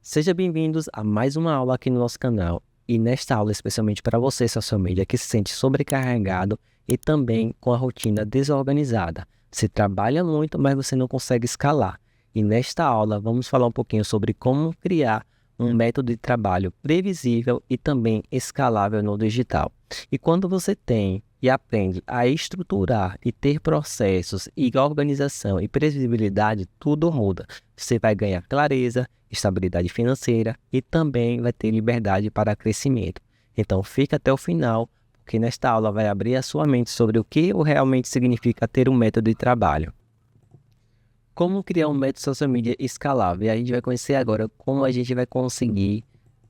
Sejam bem-vindos a mais uma aula aqui no nosso canal. E nesta aula, especialmente para você, social media, que se sente sobrecarregado e também com a rotina desorganizada. Você trabalha muito, mas você não consegue escalar. E nesta aula, vamos falar um pouquinho sobre como criar um método de trabalho previsível e também escalável no digital. E quando você tem e aprende a estruturar e ter processos e organização e previsibilidade, tudo muda. Você vai ganhar clareza, estabilidade financeira e também vai ter liberdade para crescimento. Então fica até o final, porque nesta aula vai abrir a sua mente sobre o que realmente significa ter um método de trabalho. Como criar um método social media escalável? E a gente vai conhecer agora como a gente vai conseguir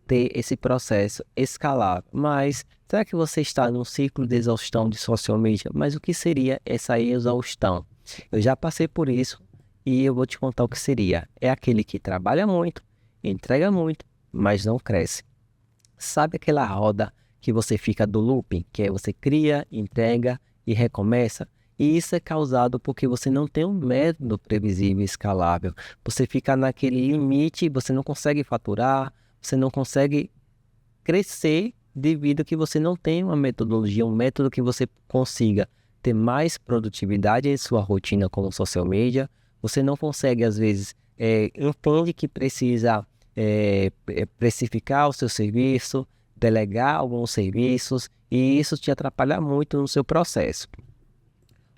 ter esse processo escalável. Mas será que você está num ciclo de exaustão de social media? Mas o que seria essa exaustão? Eu já passei por isso e eu vou te contar o que seria. É aquele que trabalha muito, entrega muito, mas não cresce. Sabe aquela roda que você fica do looping, que é você cria, entrega e recomeça? E isso é causado porque você não tem um método previsível e escalável. Você fica naquele limite, você não consegue faturar, você não consegue crescer devido a que você não tem uma metodologia, um método que você consiga ter mais produtividade em sua rotina como social media. Você não consegue, às vezes, entende que precisa precificar o seu serviço, delegar alguns serviços, e isso te atrapalha muito no seu processo.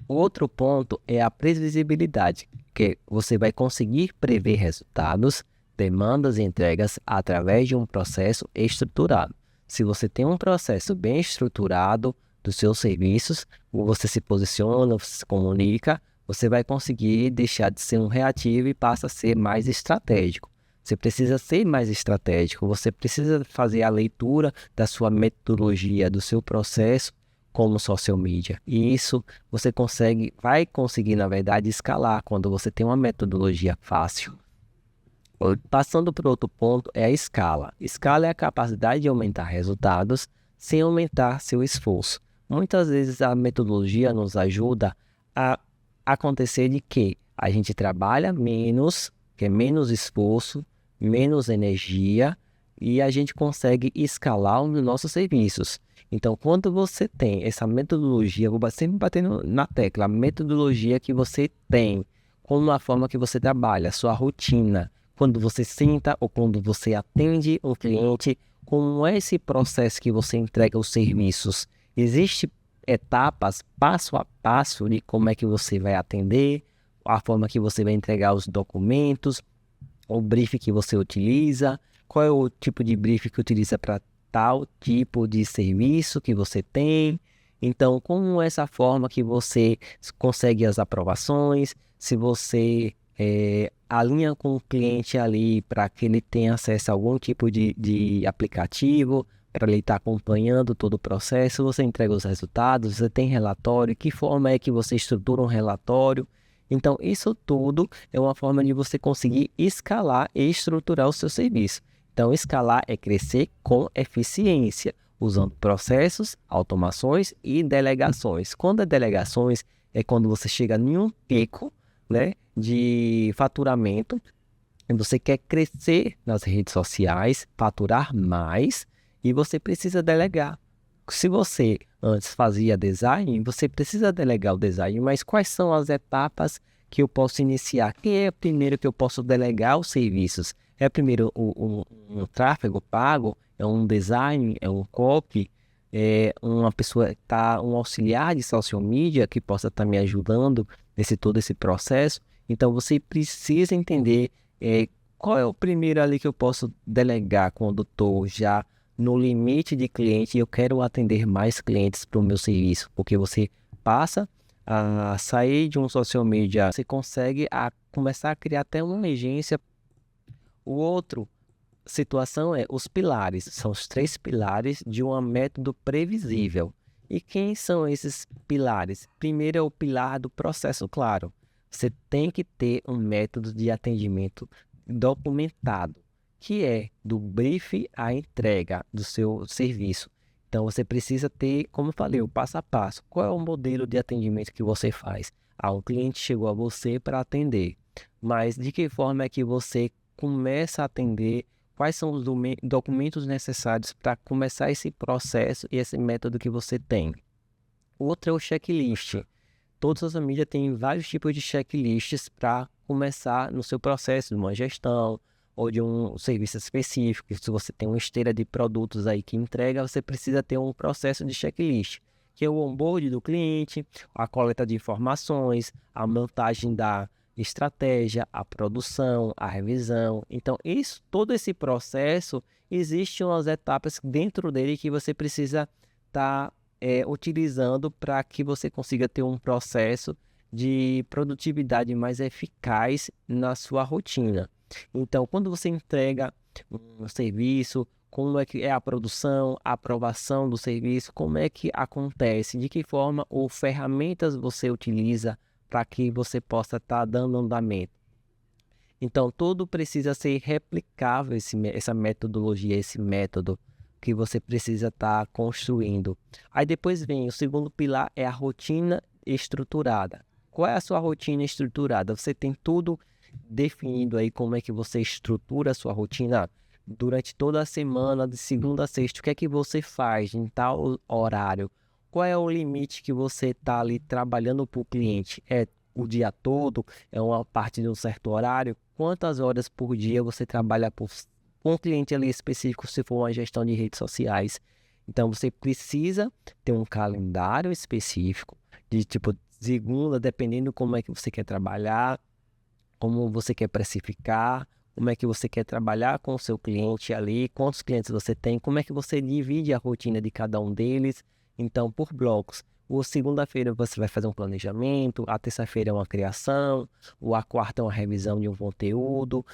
Outro ponto é a previsibilidade, que você vai conseguir prever resultados, demandas e entregas através de um processo estruturado. Se você tem um processo bem estruturado dos seus serviços, você se posiciona, você se comunica, você vai conseguir deixar de ser um reativo e passa a ser mais estratégico. Você precisa ser mais estratégico, você precisa fazer a leitura da sua metodologia, do seu processo como social media. E isso você vai conseguir, na verdade, escalar quando você tem uma metodologia fácil. Passando para outro ponto é a escala. Escala é a capacidade de aumentar resultados sem aumentar seu esforço. Muitas vezes a metodologia nos ajuda a acontecer de que a gente trabalha menos, que é menos esforço, menos energia, e a gente consegue escalar os nossos serviços. Então, quando você tem essa metodologia, vou sempre batendo na tecla, a metodologia que você tem, como a forma que você trabalha, sua rotina, quando você senta ou quando você atende um cliente, como é esse processo que você entrega os serviços? Existem etapas, passo a passo, de como é que você vai atender, a forma que você vai entregar os documentos, o brief que você utiliza, qual é o tipo de brief que utiliza para tal tipo de serviço que você tem. Então, como é essa forma que você consegue as aprovações, se você alinha com o cliente ali para que ele tenha acesso a algum tipo de aplicativo, para ele estar acompanhando todo o processo, você entrega os resultados, você tem relatório, que forma é que você estrutura um relatório. Então, isso tudo é uma forma de você conseguir escalar e estruturar o seu serviço. Então, escalar é crescer com eficiência, usando processos, automações e delegações. Quando é delegações, é quando você chega em um pico, né, de faturamento, e você quer crescer nas redes sociais, faturar mais, e você precisa delegar. Se você antes fazia design, você precisa delegar o design, mas quais são as etapas que eu posso iniciar? Quem é o primeiro que eu posso delegar os serviços? É primeiro um tráfego pago? É um design? É um copy? É uma pessoa um auxiliar de social media que possa estar me ajudando nesse todo esse processo? Então você precisa entender qual é o primeiro ali que eu posso delegar quando estou já no limite de cliente e eu quero atender mais clientes para o meu serviço, porque você passa a sair de um social media, você consegue começar a criar até uma agência. O outro situação é os pilares, são os 3 pilares de um método previsível. E quem são esses pilares? Primeiro é o pilar do processo claro. Você tem que ter um método de atendimento documentado, que é do brief à entrega do seu serviço. Então você precisa ter, como eu falei, o passo a passo. Qual é o modelo de atendimento que você faz? Um cliente chegou a você para atender, mas de que forma é que você começa a atender? quais são os documentos necessários para começar esse processo e esse método que você tem. Outro é o checklist. Todas as famílias têm vários tipos de checklists para começar no seu processo de uma gestão ou de um serviço específico. Se você tem uma esteira de produtos aí que entrega, você precisa ter um processo de checklist, que é o onboard do cliente, a coleta de informações, a montagem da estratégia, a produção, a revisão. Então, todo esse processo, existem umas etapas dentro dele que você precisa estar utilizando para que você consiga ter um processo de produtividade mais eficaz na sua rotina. Então, quando você entrega um serviço, como é que é a produção, a aprovação do serviço, como é que acontece, de que forma ou ferramentas você utiliza para que você possa estar dando andamento. Então, tudo precisa ser replicável, essa metodologia, esse método que você precisa estar construindo. Aí depois vem o segundo pilar, é a rotina estruturada. Qual é a sua rotina estruturada? Você tem tudo definido aí, como é que você estrutura a sua rotina durante toda a semana, de segunda a sexta. O que é que você faz em tal horário? Qual é o limite que você está ali trabalhando para o cliente? É o dia todo? É uma parte de um certo horário? Quantas horas por dia você trabalha com um cliente ali específico, se for uma gestão de redes sociais? Então, você precisa ter um calendário específico, de tipo, segunda, dependendo como é que você quer trabalhar, como você quer precificar, como é que você quer trabalhar com o seu cliente ali, quantos clientes você tem, como é que você divide a rotina de cada um deles. Então, por blocos. O segunda-feira você vai fazer um planejamento, a terça-feira é uma criação, a quarta é uma revisão de um conteúdo,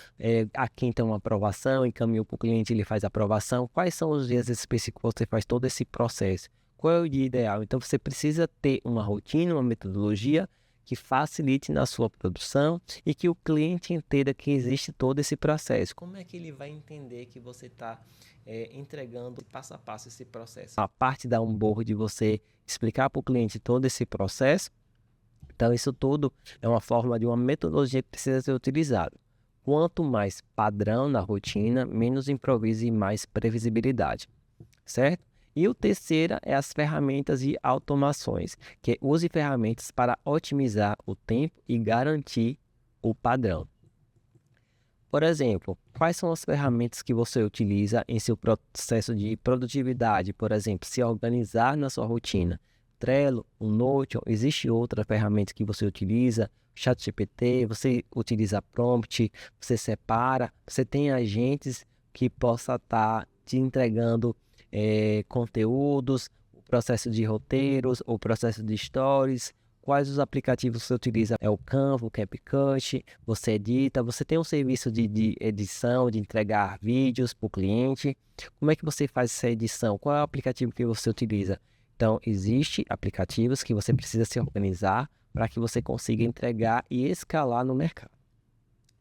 a quinta é uma aprovação, encaminhou para o cliente, ele faz a aprovação. Quais são os dias específicos que você faz todo esse processo? Qual é o dia ideal? Então, você precisa ter uma rotina, uma metodologia que facilite na sua produção e que o cliente entenda que existe todo esse processo. Como é que ele vai entender que você está entregando passo a passo esse processo? A parte da onboard, você explicar para o cliente todo esse processo. Então, isso tudo é uma forma de uma metodologia que precisa ser utilizada. Quanto mais padrão na rotina, menos improviso e mais previsibilidade, certo? E o terceiro é as ferramentas e automações, que use ferramentas para otimizar o tempo e garantir o padrão. Por exemplo, quais são as ferramentas que você utiliza em seu processo de produtividade? Por exemplo, se organizar na sua rotina. Trello, o Notion, existe outra ferramenta que você utiliza? ChatGPT, você utiliza prompt, você separa, você tem agentes que possa estar te entregando conteúdos, o processo de roteiros, o processo de stories. Quais os aplicativos você utiliza? É o Canva, o CapCut, você edita, você tem um serviço de edição, de entregar vídeos para o cliente. Como é que você faz essa edição? Qual é o aplicativo que você utiliza? Então, existem aplicativos que você precisa se organizar para que você consiga entregar e escalar no mercado.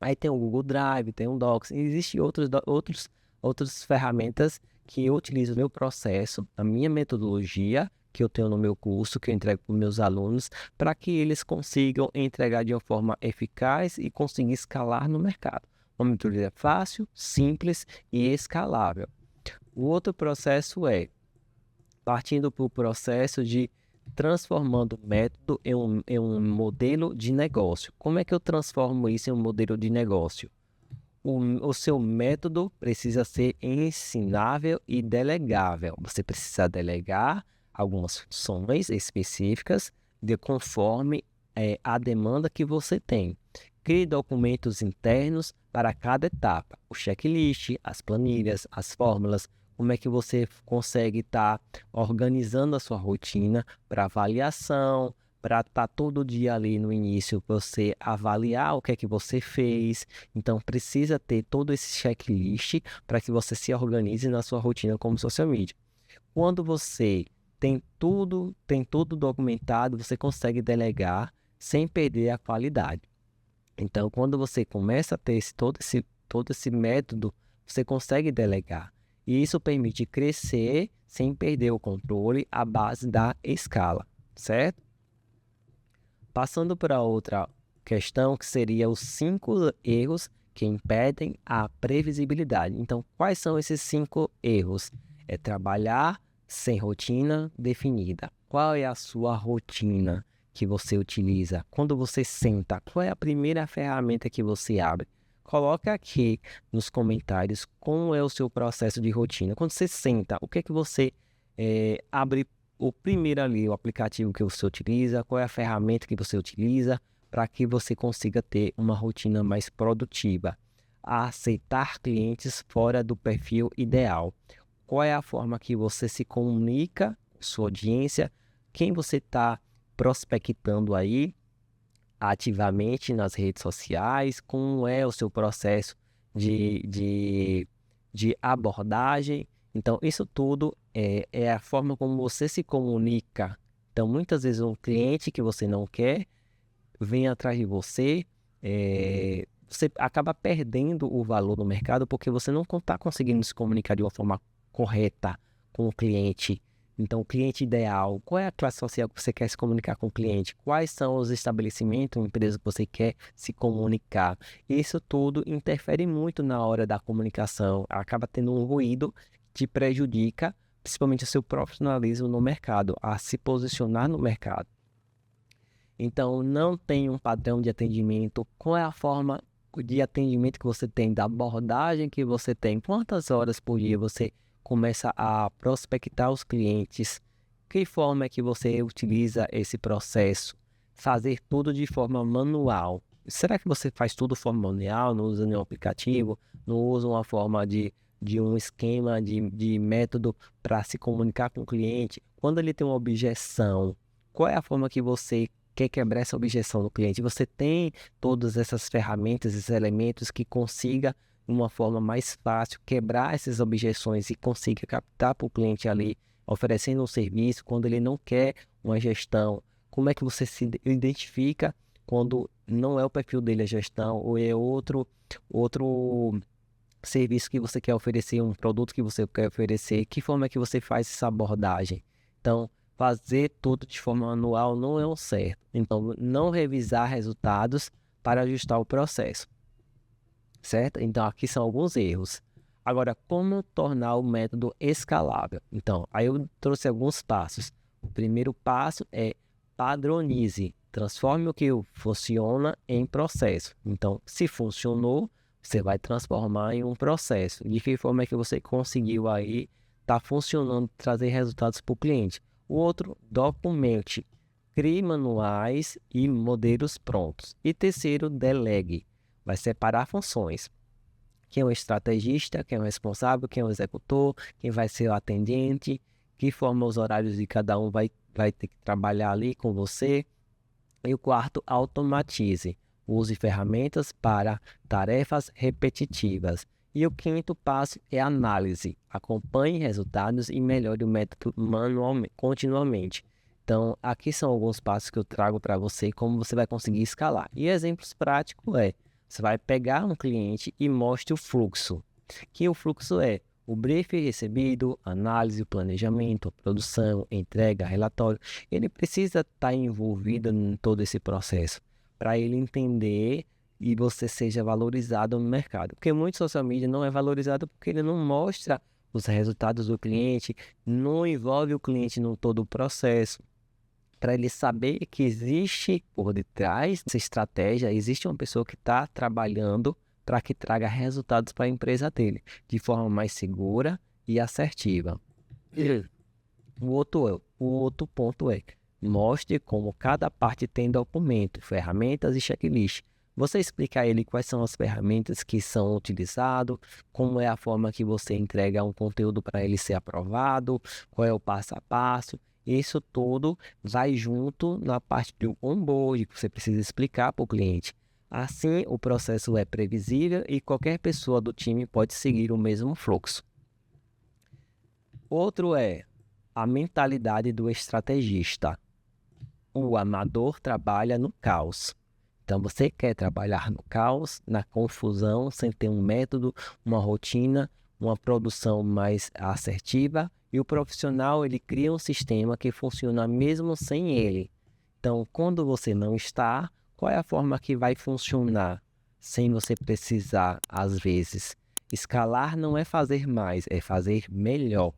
Aí tem o Google Drive, tem o Docs, existem outras ferramentas que eu utilizo no meu processo, a minha metodologia, que eu tenho no meu curso, que eu entrego para os meus alunos, para que eles consigam entregar de uma forma eficaz e conseguir escalar no mercado. Uma metodologia fácil, simples e escalável. O outro processo é partindo para o processo de transformando o método em um modelo de negócio. Como é que eu transformo isso em um modelo de negócio? O seu método precisa ser ensinável e delegável. Você precisa delegar algumas funções específicas conforme a demanda que você tem. Crie documentos internos para cada etapa. O checklist, as planilhas, as fórmulas. Como é que você consegue estar organizando a sua rotina para avaliação, para estar todo dia ali no início, você avaliar o que é que você fez. Então, precisa ter todo esse checklist para que você se organize na sua rotina como social media. Quando você tem tudo documentado, você consegue delegar sem perder a qualidade. Então, quando você começa a ter todo esse método, você consegue delegar. E isso permite crescer sem perder o controle à base da escala, certo? Passando para outra questão, que seria os 5 erros que impedem a previsibilidade. Então, quais são esses 5 erros? É trabalhar sem rotina definida. Qual é a sua rotina que você utiliza? Quando você senta, qual é a primeira ferramenta que você abre? Coloca aqui nos comentários como é o seu processo de rotina. Quando você senta, o que é que você abre o primeiro ali, o aplicativo que você utiliza, qual é a ferramenta que você utiliza para que você consiga ter uma rotina mais produtiva. Aceitar clientes fora do perfil ideal. Qual é a forma que você se comunica com sua audiência, quem você está prospectando aí ativamente nas redes sociais, como é o seu processo de abordagem. Então, isso tudo é a forma como você se comunica. Então, muitas vezes um cliente que você não quer vem atrás de você, você acaba perdendo o valor no mercado porque você não está conseguindo se comunicar de uma forma correta com o cliente. Então, o cliente ideal, qual é a classe social que você quer se comunicar com o cliente? Quais são os estabelecimentos, empresas que você quer se comunicar? Isso tudo interfere muito na hora da comunicação, acaba tendo um ruído que prejudica principalmente o seu profissionalismo no mercado, a se posicionar no mercado. Então, não tem um padrão de atendimento. Qual é a forma de atendimento que você tem, da abordagem que você tem? Quantas horas por dia você começa a prospectar os clientes? Que forma é que você utiliza esse processo? Fazer tudo de forma manual. Será que você faz tudo de forma manual, não usa nenhum aplicativo, não usa uma forma de um esquema, de método para se comunicar com o cliente? Quando ele tem uma objeção, qual é a forma que você quer quebrar essa objeção do cliente? Você tem todas essas ferramentas, esses elementos que consiga, de uma forma mais fácil, quebrar essas objeções e consiga captar para o cliente ali, oferecendo um serviço, quando ele não quer uma gestão? Como é que você se identifica quando não é o perfil dele a gestão, ou é outro serviço que você quer oferecer, um produto que você quer oferecer? Que forma é que você faz essa abordagem? Então, fazer tudo de forma manual não é o certo. Então, não revisar resultados para ajustar o processo, certo? Então, aqui são alguns erros. Agora, como tornar o método escalável? Então, aí eu trouxe alguns passos. O primeiro passo é padronize. Transforme o que funciona em processo. Então, se funcionou, você vai transformar em um processo. De que forma é que você conseguiu aí tá funcionando, trazer resultados para o cliente? O outro, documente. Crie manuais e modelos prontos. E terceiro, delegue. Vai separar funções. Quem é o estrategista, quem é o responsável, quem é o executor, quem vai ser o atendente, que forma os horários de cada um vai ter que trabalhar ali com você. E o quarto, automatize. Use ferramentas para tarefas repetitivas. E o quinto passo é análise. Acompanhe resultados e melhore o método manualmente, continuamente. Então, aqui são alguns passos que eu trago para você, como você vai conseguir escalar. E exemplos práticos você vai pegar um cliente e mostre o fluxo. Que o fluxo é o briefing recebido, análise, o planejamento, a produção, entrega, relatório. Ele precisa estar envolvido em todo esse processo para ele entender e você seja valorizado no mercado. Porque muito social media não é valorizado porque ele não mostra os resultados do cliente, não envolve o cliente no todo o processo, para ele saber que existe por detrás dessa estratégia, existe uma pessoa que está trabalhando para que traga resultados para a empresa dele, de forma mais segura e assertiva. O outro ponto é, mostre como cada parte tem documento, ferramentas e checklist. Você explica a ele quais são as ferramentas que são utilizadas, como é a forma que você entrega um conteúdo para ele ser aprovado, qual é o passo a passo. Isso tudo vai junto na parte do onboard, que você precisa explicar para o cliente. Assim, o processo é previsível e qualquer pessoa do time pode seguir o mesmo fluxo. Outro é a mentalidade do estrategista. O amador trabalha no caos. Então, você quer trabalhar no caos, na confusão, sem ter um método, uma rotina, uma produção mais assertiva. E o profissional, ele cria um sistema que funciona mesmo sem ele. Então, quando você não está, qual é a forma que vai funcionar? sem você precisar, às vezes. Escalar não é fazer mais, é fazer melhor.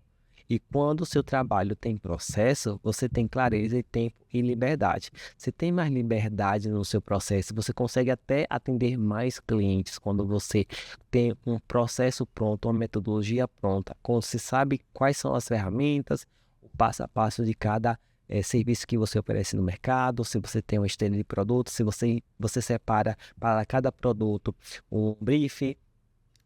E quando o seu trabalho tem processo, você tem clareza e tempo e liberdade. Você tem mais liberdade no seu processo, você consegue até atender mais clientes quando você tem um processo pronto, uma metodologia pronta, quando você sabe quais são as ferramentas, o passo a passo de cada serviço que você oferece no mercado, se você tem uma esteira de produtos, se você separa para cada produto um brief,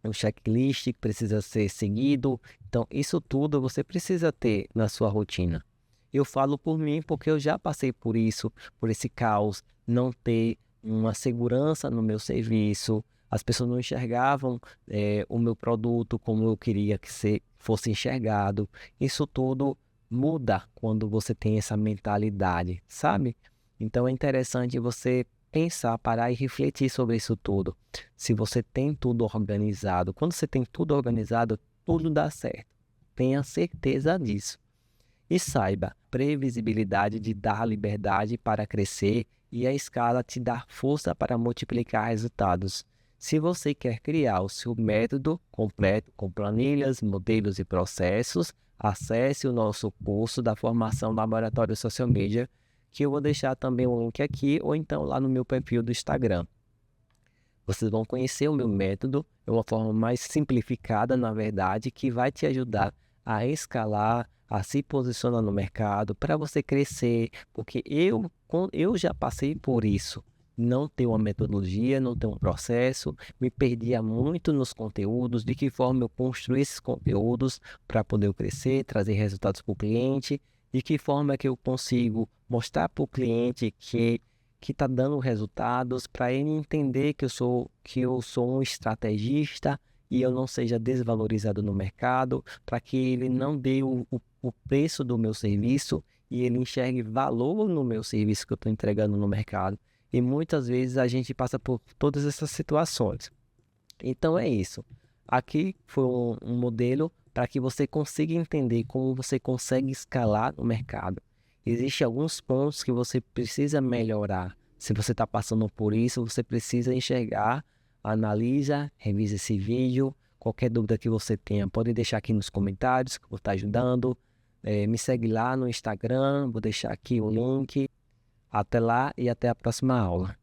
um checklist que precisa ser seguido. Então, isso tudo você precisa ter na sua rotina. Eu falo por mim porque eu já passei por isso, por esse caos, não ter uma segurança no meu serviço, as pessoas não enxergavam o meu produto como eu queria que fosse enxergado. Isso tudo muda quando você tem essa mentalidade, sabe? Então é interessante você pensar, parar e refletir sobre isso tudo. Se você tem tudo organizado, quando você tem tudo organizado, tudo dá certo. Tenha certeza disso. E saiba, previsibilidade te dá liberdade para crescer e a escala te dá força para multiplicar resultados. Se você quer criar o seu método completo com planilhas, modelos e processos, acesse o nosso curso da formação Laboratório Social Media, que eu vou deixar também o link aqui ou então lá no meu perfil do Instagram. Vocês vão conhecer o meu método, é uma forma mais simplificada, na verdade, que vai te ajudar a escalar, a se posicionar no mercado, para você crescer, porque eu já passei por isso. Não ter uma metodologia, não ter um processo, me perdia muito nos conteúdos, de que forma eu construir esses conteúdos para poder crescer, trazer resultados para o cliente, de que forma que eu consigo mostrar para o cliente que está dando resultados, para ele entender que eu sou um estrategista e eu não seja desvalorizado no mercado, para que ele não dê o preço do meu serviço e ele enxergue valor no meu serviço que eu estou entregando no mercado. E muitas vezes a gente passa por todas essas situações. Então é isso. Aqui foi um modelo para que você consiga entender como você consegue escalar no mercado. Existem alguns pontos que você precisa melhorar. Se você está passando por isso, você precisa enxergar, analisa, revisa esse vídeo. Qualquer dúvida que você tenha, pode deixar aqui nos comentários, que eu vou estar ajudando. Me segue lá no Instagram, vou deixar aqui o link. Até lá e até a próxima aula.